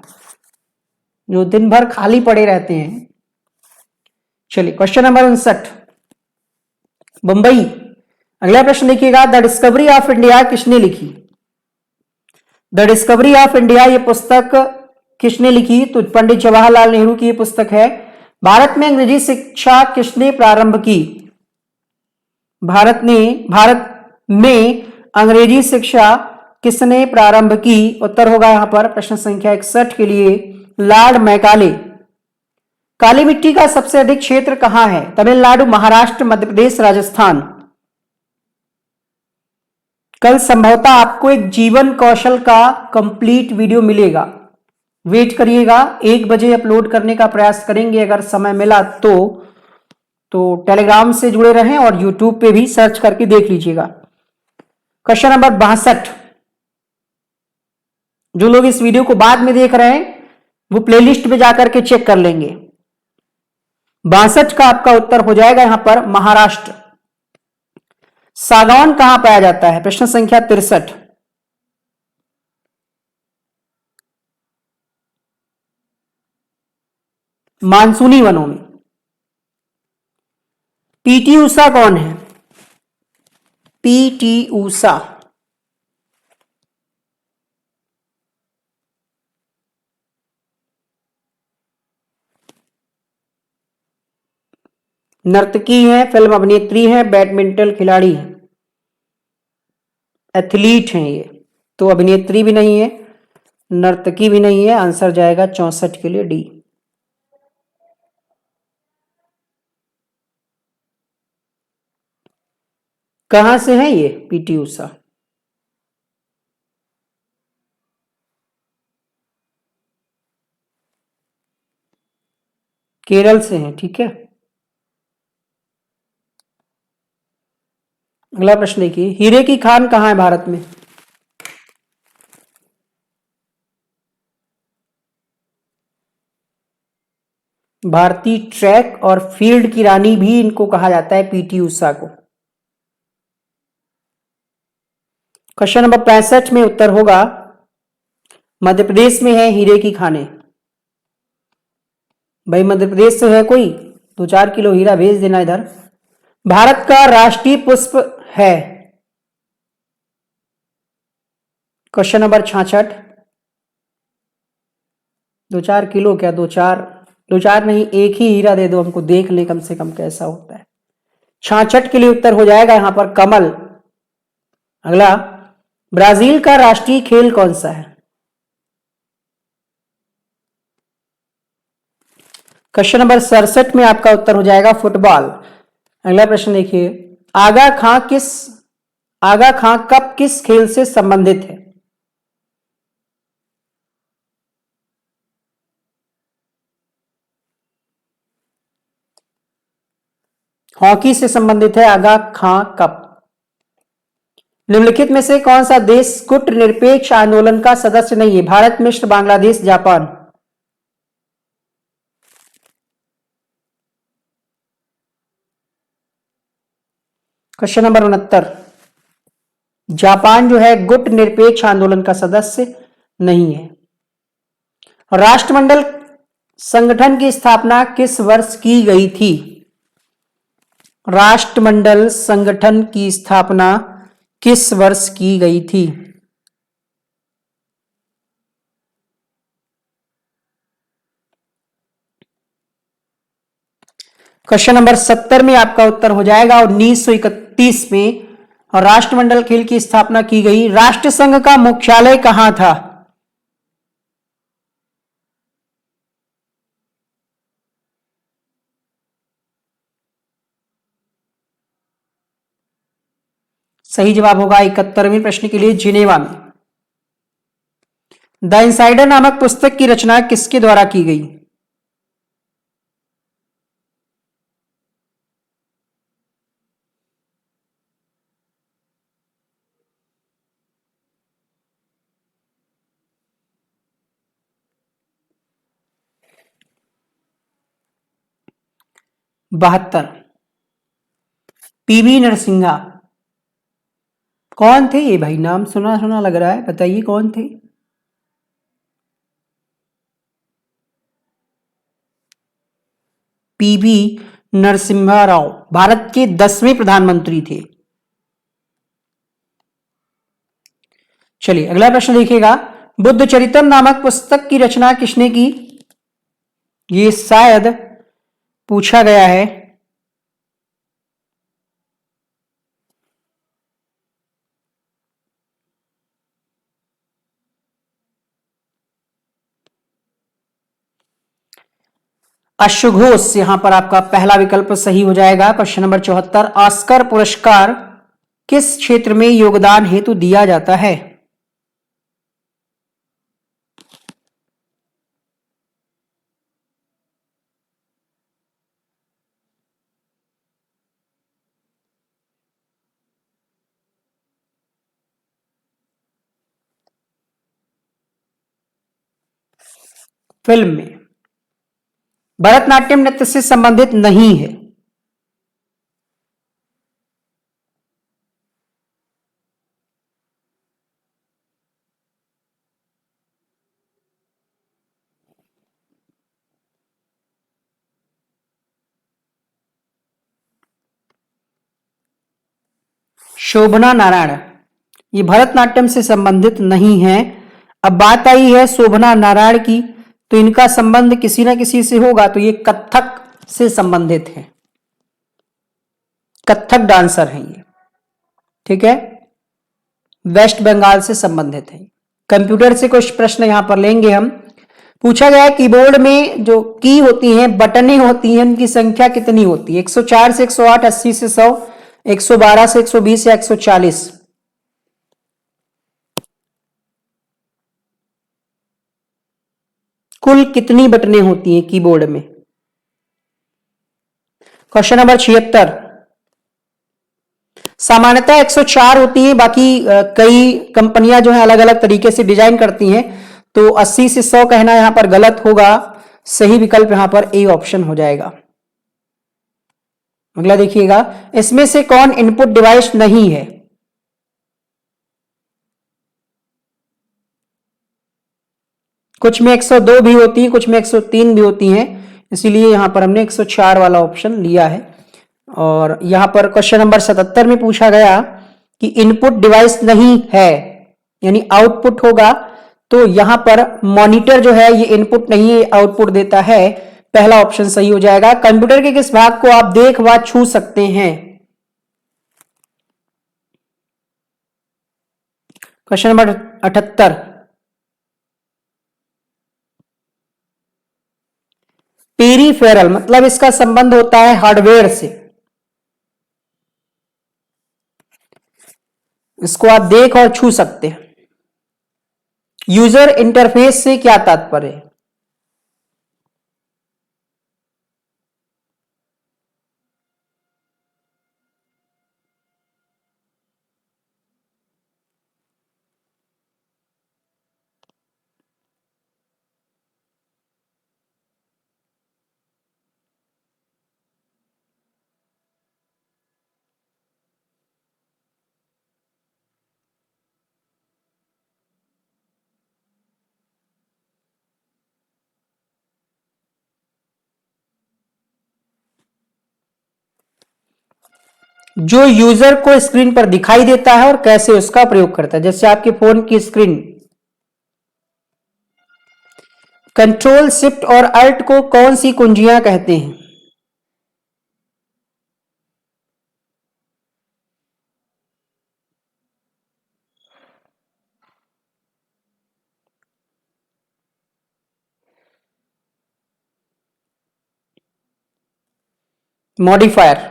जो दिन भर खाली पड़े रहते हैं। चलिए क्वेश्चन नंबर 59, बंबई। अगला प्रश्न देखिएगा, द डिस्कवरी ऑफ इंडिया किसने लिखी? द डिस्कवरी ऑफ इंडिया ये पुस्तक किसने लिखी? तो पंडित जवाहरलाल नेहरू की ये पुस्तक है। भारत में अंग्रेजी शिक्षा किसने प्रारंभ की? भारत में अंग्रेजी शिक्षा किसने प्रारंभ की? उत्तर होगा यहां पर प्रश्न संख्या 61 के लिए लॉर्ड मैकाले। काली मिट्टी का सबसे अधिक क्षेत्र कहां है? तमिलनाडु, महाराष्ट्र, मध्य प्रदेश, राजस्थान। कल संभवतः आपको एक जीवन कौशल का कंप्लीट वीडियो मिलेगा, वेट करिएगा। 1 बजे अपलोड करने का प्रयास करेंगे, अगर समय मिला तो टेलीग्राम से जुड़े रहें और यूट्यूब पे भी सर्च करके देख लीजिएगा। क्वेश्चन नंबर 62, जो लोग इस वीडियो को बाद में देख रहे हैं वो प्लेलिस्ट में जाकर के चेक कर लेंगे। 62 का आपका उत्तर हो जाएगा यहां पर महाराष्ट्र। सागौन कहां पाया जाता है? प्रश्न संख्या 63, मानसूनी वनों में। पीटी उषा कौन है? पीटी उषा नर्तकी है, फिल्म अभिनेत्री है, बैडमिंटन खिलाड़ी है, एथलीट हैं ये। तो अभिनेत्री भी नहीं है, नर्तकी भी नहीं है। आंसर जाएगा 64 के लिए डी। कहां से है ये पीटी उषा? केरल से हैं, ठीक है। अगला प्रश्न देखिए, हीरे की खान कहां है भारत में? भारतीय ट्रैक और फील्ड की रानी भी इनको कहा जाता है, पीटी उषा को। क्वेश्चन नंबर 65 में उत्तर होगा मध्य प्रदेश में है हीरे की खानें। भाई मध्य प्रदेश से है कोई? 2-4 किलो हीरा भेज देना इधर। भारत का राष्ट्रीय पुष्प है? क्वेश्चन नंबर 66, 2-4 किलो क्या, 2-4 नहीं, एक ही हीरा दे दो हमको, देख ले कम से कम कैसा होता है। 66 के लिए उत्तर हो जाएगा यहां पर कमल। अगला, ब्राजील का राष्ट्रीय खेल कौन सा है? क्वेश्चन नंबर 67 में आपका उत्तर हो जाएगा फुटबॉल। अगला प्रश्न देखिए, आगा खां कब किस खेल से संबंधित है? हॉकी से संबंधित है आगा खां कप। निम्नलिखित में से कौन सा देश गुट निरपेक्ष आंदोलन का सदस्य नहीं है? भारत, मिस्र, Bangladesh, Japan. Question number 69, Japan जो है गुट निरपेक्ष आंदोलन का सदस्य नहीं है। राष्ट्रमंडल संगठन की स्थापना किस वर्ष की गई थी? राष्ट्रमंडल संगठन की स्थापना किस वर्ष की गई थी? क्वेश्चन नंबर 70 में आपका उत्तर हो जाएगा 1931 में राष्ट्रमंडल खेल की स्थापना की गई। राष्ट्रसंघ का मुख्यालय कहां था? सही जवाब होगा 71वें प्रश्न के लिए जिनेवा में। द इनसाइडर नामक पुस्तक की रचना किसके द्वारा की गई? बहत्तर। पीवी नरसिंहा। कौन थे ये भाई? नाम सुना सुना लग रहा है, बताइए कौन थे? पीवी नरसिम्हा राव भारत के 10वें प्रधानमंत्री थे। चलिए अगला प्रश्न देखिएगा, बुद्ध चरितम नामक पुस्तक की रचना किसने की? ये शायद पूछा गया है। अश्वघोष यहां पर आपका पहला विकल्प सही हो जाएगा। क्वेश्चन नंबर 74, ऑस्कर पुरस्कार किस क्षेत्र में योगदान हेतु दिया जाता है? फिल्म में। भरतनाट्यम नृत्य से संबंधित नहीं है। शोभना नारायण ये भरतनाट्यम से संबंधित नहीं है। अब बात आई है शोभना नारायण की, तो इनका संबंध किसी ना किसी से होगा, तो ये कथक से संबंधित है। कथक डांसर हैं ये, ठीक है, वेस्ट बंगाल से संबंधित है। कंप्यूटर से कुछ प्रश्न यहां पर लेंगे हम। पूछा गया कीबोर्ड में जो की होती हैं, बटनें होती हैं, उनकी संख्या कितनी होती है? 104 से 108, 80 से 100, 112 से 120 या 140? कुल कितनी बटनें होती हैं कीबोर्ड में? क्वेश्चन नंबर 76, सामान्यतः 104 होती हैं, बाकी कई कंपनियां जो है अलग अलग तरीके से डिजाइन करती हैं, तो 80 से 100 कहना यहां पर गलत होगा। सही विकल्प यहां पर ए ऑप्शन हो जाएगा। अगला देखिएगा, इसमें से कौन इनपुट डिवाइस नहीं है? कुछ में 102 भी होती है, कुछ में 103 भी होती हैं, इसीलिए यहां पर हमने 104 वाला ऑप्शन लिया है। और यहां पर क्वेश्चन नंबर 77 में पूछा गया कि इनपुट डिवाइस नहीं है, यानी आउटपुट होगा, तो यहां पर मॉनिटर जो है ये इनपुट नहीं है, आउटपुट देता है। पहला ऑप्शन सही हो जाएगा। कंप्यूटर के किस भाग को आप देख व छू सकते हैं? क्वेश्चन नंबर 78, पेरीफेरल मतलब इसका संबंध होता है हार्डवेयर से। इसको आप देख और छू सकते हैं। यूजर इंटरफेस से क्या तात्पर्य है? जो यूजर को स्क्रीन पर दिखाई देता है और कैसे उसका प्रयोग करता है, जैसे आपके फोन की स्क्रीन। कंट्रोल शिफ्ट और अल्ट को कौन सी कुंजियां कहते हैं? मॉडिफायर।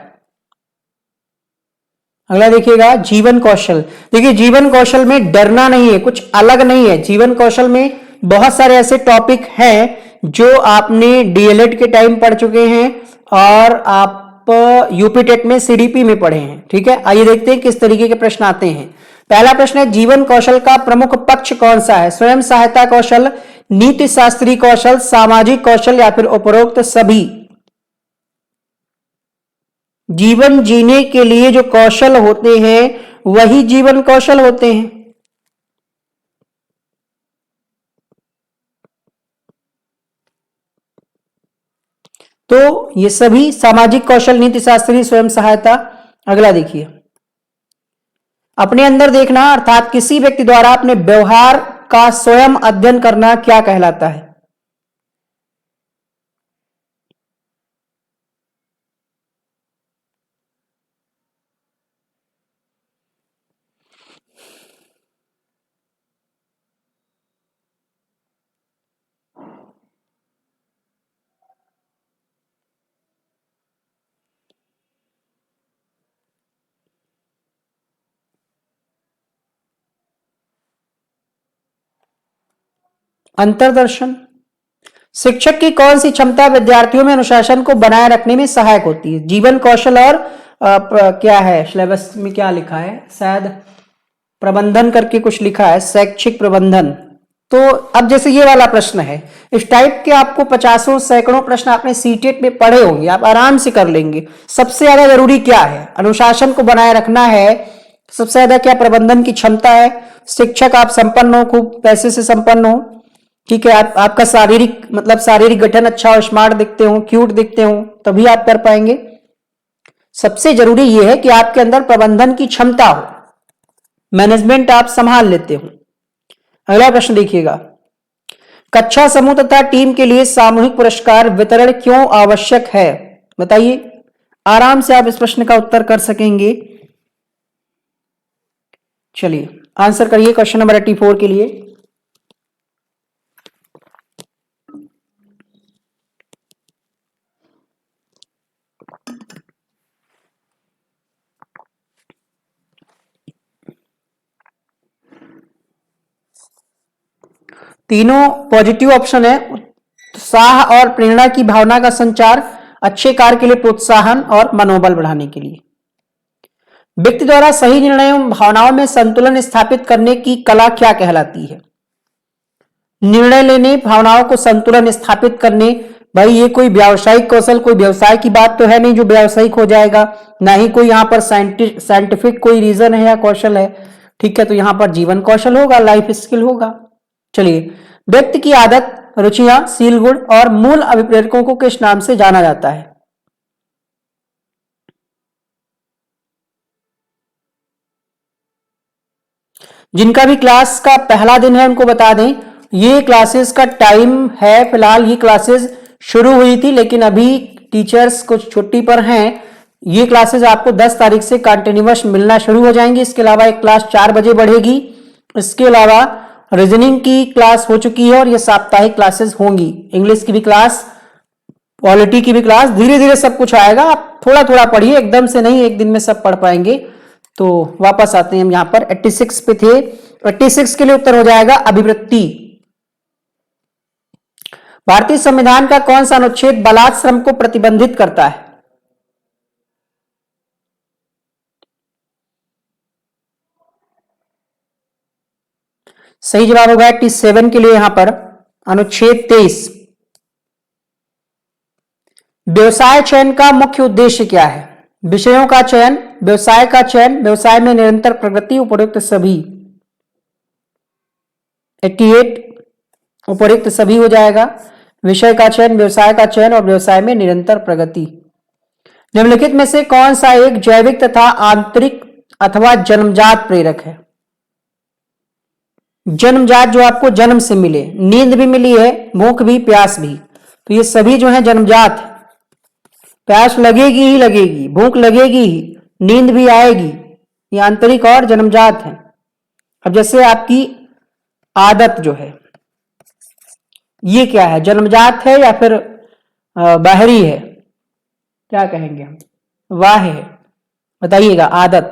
अगला देखिएगा जीवन कौशल। देखिए जीवन कौशल में डरना नहीं है, कुछ अलग नहीं है। जीवन कौशल में बहुत सारे ऐसे टॉपिक हैं जो आपने डीएलएड के टाइम पढ़ चुके हैं और आप यूपी टेट में सीडीपी में पढ़े हैं। ठीक है, आइए देखते हैं किस तरीके के प्रश्न आते हैं। पहला प्रश्न है, जीवन कौशल का प्रमुख पक्ष कौन सा है? स्वयं सहायता कौशल, नीति शास्त्री कौशल, सामाजिक कौशल या फिर उपरोक्त सभी? जीवन जीने के लिए जो कौशल होते हैं वही जीवन कौशल होते हैं। तो ये सभी सामाजिक कौशल, नीति शास्त्री, स्वयं सहायता। अगला देखिए, अपने अंदर देखना अर्थात किसी व्यक्ति द्वारा अपने व्यवहार का स्वयं अध्ययन करना क्या कहलाता है? अंतर्दर्शन। शिक्षक की कौन सी क्षमता विद्यार्थियों में अनुशासन को बनाए रखने में सहायक होती है? जीवन कौशल और क्या है सिलेबस में, क्या लिखा है, शायद प्रबंधन करके कुछ लिखा है, शैक्षिक प्रबंधन। तो अब जैसे ये वाला प्रश्न है, इस टाइप के आपको पचासों सैकड़ों प्रश्न आपने सीटेट में पढ़े होंगे, आप आराम से कर लेंगे। सबसे ज्यादा जरूरी क्या है? अनुशासन को बनाए रखना है। सबसे ज्यादा क्या प्रबंधन की क्षमता है? शिक्षक आप संपन्न हो, खूब पैसे से संपन्न हो, ठीक है, आपका शारीरिक मतलब शारीरिक गठन अच्छा हो, स्मार्ट दिखते हो, क्यूट दिखते हो, तभी आप कर पाएंगे। सबसे जरूरी यह है कि आपके अंदर प्रबंधन की क्षमता हो, मैनेजमेंट आप संभाल लेते हो। अगला प्रश्न देखिएगा, कक्षा समूह तथा टीम के लिए सामूहिक पुरस्कार वितरण क्यों आवश्यक है? बताइए, आराम से आप इस प्रश्न का उत्तर कर सकेंगे। चलिए आंसर करिए क्वेश्चन नंबर 84 के लिए। तीनों पॉजिटिव ऑप्शन है। उत्साह और प्रेरणा की भावना का संचार, अच्छे कार्य के लिए प्रोत्साहन और मनोबल बढ़ाने के लिए। व्यक्ति द्वारा सही निर्णयों भावनाओं में संतुलन स्थापित करने की कला क्या कहलाती है? निर्णय लेने, भावनाओं को संतुलन स्थापित करने। भाई ये कोई व्यावसायिक कौशल, कोई व्यवसाय की बात तो है नहीं जो व्यावसायिक हो जाएगा, ना ही कोई यहाँ पर साइंटिफिक कोई रीजन है या कौशल है। ठीक है, तो यहां पर जीवन कौशल होगा, लाइफ स्किल होगा। चलिए, व्यक्ति की आदत, रुचियां, सील गुण और मूल अभिप्रेरकों को किस नाम से जाना जाता है? जिनका भी क्लास का पहला दिन है उनको बता दें, ये क्लासेस का टाइम है, फिलहाल ये क्लासेस शुरू हुई थी लेकिन अभी टीचर्स कुछ छुट्टी पर हैं। ये क्लासेस आपको 10 तारीख से कंटिन्यूअस मिलना शुरू हो जाएंगी। इसके अलावा एक क्लास 4 बजे बढ़ेगी इसके अलावा रीजनिंग की क्लास हो चुकी है और ये साप्ताहिक क्लासेस होंगी। इंग्लिश की भी क्लास, पॉलिटी की भी क्लास, धीरे धीरे सब कुछ आएगा। आप थोड़ा थोड़ा पढ़िए, एकदम से नहीं एक दिन में सब पढ़ पाएंगे। तो वापस आते हैं हम यहां पर 86 पे थे। 86 के लिए उत्तर हो जाएगा अभिवृत्ति। भारतीय संविधान का कौन सा अनुच्छेद बालात श्रम को प्रतिबंधित करता है? सही जवाब होगा 87 के लिए यहां पर अनुच्छेद 23। व्यवसाय चयन का मुख्य उद्देश्य क्या है? विषयों का चयन, व्यवसाय का चयन, व्यवसाय में निरंतर प्रगति, उपयुक्त सभी। 88 उपयुक्त सभी हो जाएगा। विषय का चयन, व्यवसाय का चयन और व्यवसाय में निरंतर प्रगति। निम्नलिखित में से कौन सा एक जैविक तथा आंतरिक अथवा जन्मजात प्रेरक है? जन्मजात जो आपको जन्म से मिले, नींद भी मिली है, भूख भी, प्यास भी, तो ये सभी जो है जन्मजात। प्यास लगेगी ही लगेगी, भूख लगेगी ही, नींद भी आएगी, ये आंतरिक और जन्मजात है। अब जैसे आपकी आदत जो है, ये क्या है, जन्मजात है या फिर बाहरी है? क्या कहेंगे हम? वाह है, बताइएगा। आदत,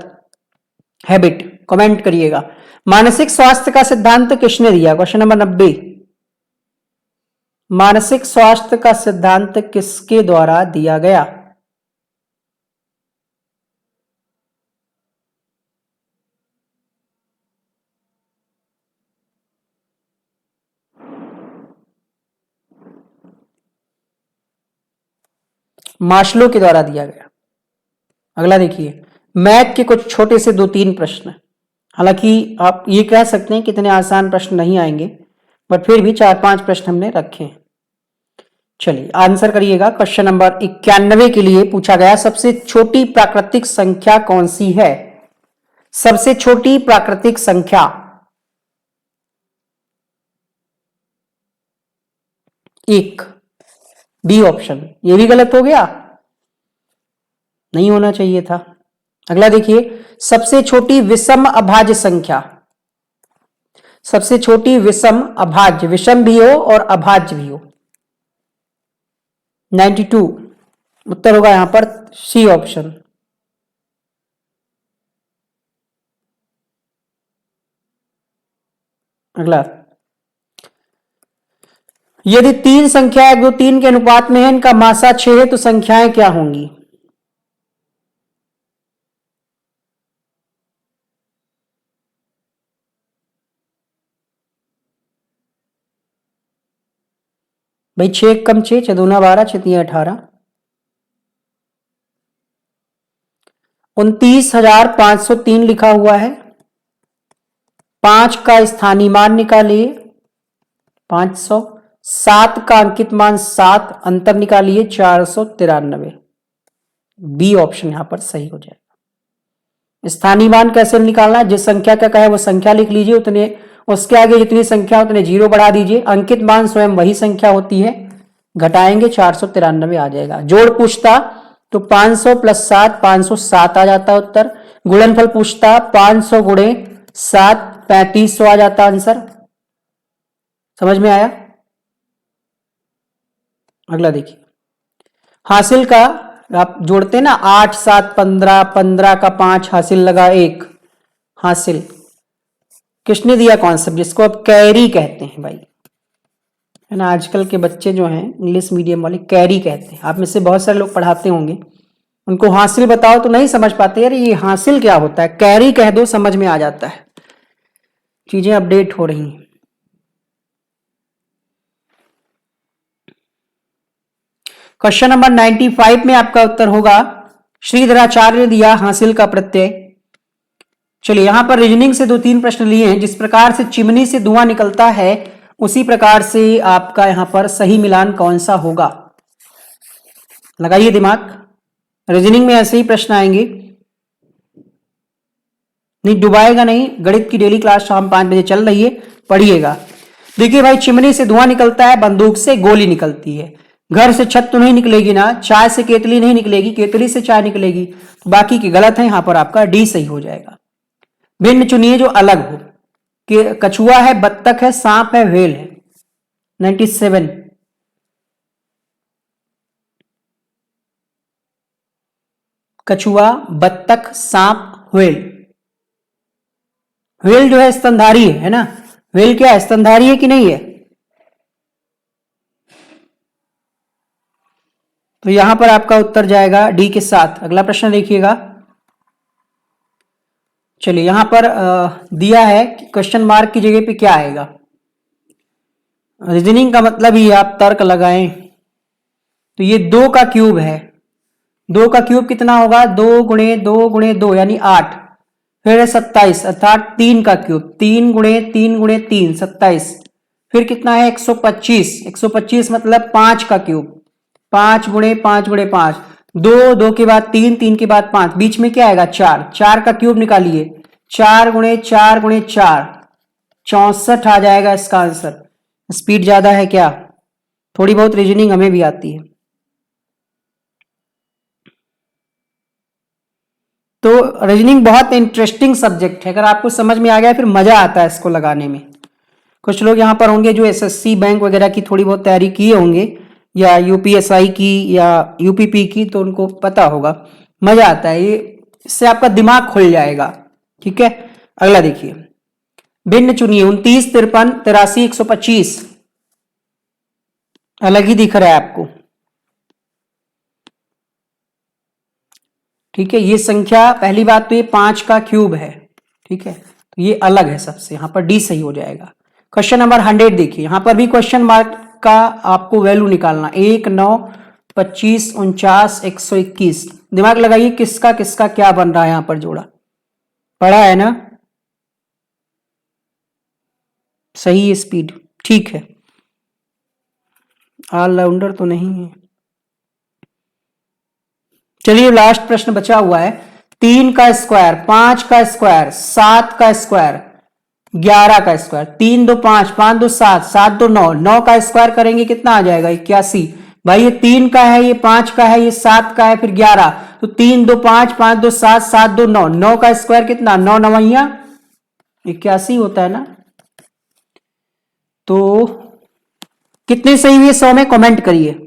हैबिट, कमेंट करिएगा। मानसिक स्वास्थ्य का सिद्धांत किसने दिया? Question number 90। मानसिक स्वास्थ्य का सिद्धांत किसके द्वारा दिया गया? मास्लो के द्वारा दिया गया। अगला देखिए, मैथ के कुछ छोटे से 2-3 प्रश्न। हालांकि आप ये कह सकते हैं कि इतने आसान प्रश्न नहीं आएंगे, बट फिर भी 4-5 प्रश्न हमने रखे हैं। चलिए आंसर करिएगा। क्वेश्चन नंबर 91 के लिए पूछा गया, सबसे छोटी प्राकृतिक संख्या कौन सी है? सबसे छोटी प्राकृतिक संख्या। 1, बी ऑप्शन। ये भी गलत हो गया, नहीं होना चाहिए था। अगला देखिए, सबसे छोटी विषम अभाज्य संख्या। सबसे छोटी विषम अभाज्य, विषम भी हो और अभाज्य भी हो। 92 उत्तर होगा यहां पर सी ऑप्शन। अगला, यदि 3 संख्या 1, 2, 3 के अनुपात में है, इनका मासा 6 है, तो संख्याएं क्या होंगी? भाई 6 कम 6, 6 दूना 12, 6 तीन 18, 29,503 लिखा हुआ है। 5 का स्थानीय मान निकालिए 500, 7 का अंकित मान 7, अंतर निकालिए 493। बी ऑप्शन यहां पर सही हो जाएगा। स्थानीय मान कैसे निकालना है? जिस संख्या का कहे वो संख्या लिख लीजिए, उतने उसके आगे जितनी संख्या उतने जीरो बढ़ा दीजिए। अंकित मान स्वयं वही संख्या होती है, घटाएंगे 493 आ जाएगा। जोड़ पूछता तो 500 + 7 507 आ जाता उत्तर। गुणनफल पूछता 500 गुणे 7 3500 आ जाता आंसर। समझ में आया? अगला देखिए, हासिल का आप जोड़ते ना 8 7 15, 15 का 5 हासिल लगा 1। हासिल किसने दिया कॉन्सेप्ट, जिसको अब कैरी कहते हैं भाई, है ना। आजकल के बच्चे जो हैं इंग्लिश मीडियम वाले कैरी कहते हैं। आप में से बहुत सारे लोग पढ़ाते होंगे, उनको हासिल बताओ तो नहीं समझ पाते, यार ये हासिल क्या होता है। कैरी कह दो, समझ में आ जाता है। चीजें अपडेट हो रही हैं। क्वेश्चन नंबर 95 में आपका उत्तर होगा, श्रीधराचार्य ने दिया हासिल का प्रत्यय। चलिए यहां पर रीजनिंग से 2-3 प्रश्न लिए हैं। जिस प्रकार से चिमनी से धुआं निकलता है, उसी प्रकार से आपका यहां पर सही मिलान कौन सा होगा? लगाइए दिमाग। रीजनिंग में ऐसे ही प्रश्न आएंगे, नहीं डुबाएगा नहीं। गणित की डेली क्लास शाम 5 बजे चल रही है, पढ़िएगा। देखिए भाई, चिमनी से धुआं निकलता है, बंदूक से गोली निकलती है। घर से छत तो नहीं निकलेगी ना, चाय से केतली नहीं निकलेगी, केतली से चाय निकलेगी। बाकी की गलत है, यहां पर आपका डी सही हो जाएगा। भिन्न चुनिए जो अलग हो। कि कछुआ है, बत्तख है, सांप है, व्हेल है। 97। कछुआ, बत्तख, सांप, व्हेल। व्हेल जो है स्तनधारी है ना? व्हेल क्या है, स्तनधारी है कि नहीं है? तो यहां पर आपका उत्तर जाएगा डी के साथ। अगला प्रश्न देखिएगा। चलिए यहां पर दिया है कि क्वेश्चन मार्क की जगह पे क्या आएगा। रीजनिंग का मतलब ही आप तर्क लगाएं। तो ये 2 का क्यूब है। 2 का क्यूब कितना होगा? 2 गुणे 2 गुणे 2 यानी 8। फिर है 27 अर्थात 3 का क्यूब। 3 गुणे 3 गुणे 3 27। फिर कितना है? 125। 125 मतलब 5 का क्यूब। 5 गुणे 5 गुणे 5। 2, 2 के बाद 3, 3 के बाद 5, बीच में क्या आएगा? 4। 4 का क्यूब निकालिए। 4 गुणे 4 गुणे 4 64 आ जाएगा इसका आंसर। स्पीड ज्यादा है क्या? थोड़ी बहुत रीजनिंग हमें भी आती है। तो रीजनिंग बहुत इंटरेस्टिंग सब्जेक्ट है। अगर आपको समझ में आ गया फिर मजा आता है इसको लगाने में। कुछ लोग यहाँ पर होंगे जो एसएससी बैंक वगैरह की थोड़ी बहुत तैयारी किए होंगे, या यूपीएसआई की या यूपीपी की, तो उनको पता होगा। मजा आता है ये, इससे आपका दिमाग खुल जाएगा। ठीक है, अगला देखिए। भिन्न चुनिए। 29, 53, 83, 125। अलग ही दिख रहा है आपको। ठीक है, ये संख्या पहली बात तो ये 5 का क्यूब है। ठीक है, तो ये अलग है सबसे, यहां पर डी सही हो जाएगा। क्वेश्चन नंबर 100 देखिए। यहां पर भी क्वेश्चन मार्क का आपको वैल्यू निकालना। 1, 9, 25, 49, 121। दिमाग लगाइए किसका किसका क्या बन रहा है यहां पर जोड़ा। पढ़ा है ना? सही है स्पीड, ठीक है। ऑलराउंडर तो नहीं है। चलिए लास्ट प्रश्न बचा हुआ है। 3 का स्क्वायर, 5 का स्क्वायर, 7 का स्क्वायर, 11 का स्क्वायर। 3 2 5, 5 2 7, 7 2 9। 9 का स्क्वायर करेंगे कितना आ जाएगा? 81। भाई ये 3 का है, ये 5 का है, ये 7 का है, फिर 11। तो 3 2 5, 5 2 7, 7 2 9। 9 का स्क्वायर कितना? 9 9 81 होता है ना? तो कितने सही हुए 100 में? कमेंट करिए।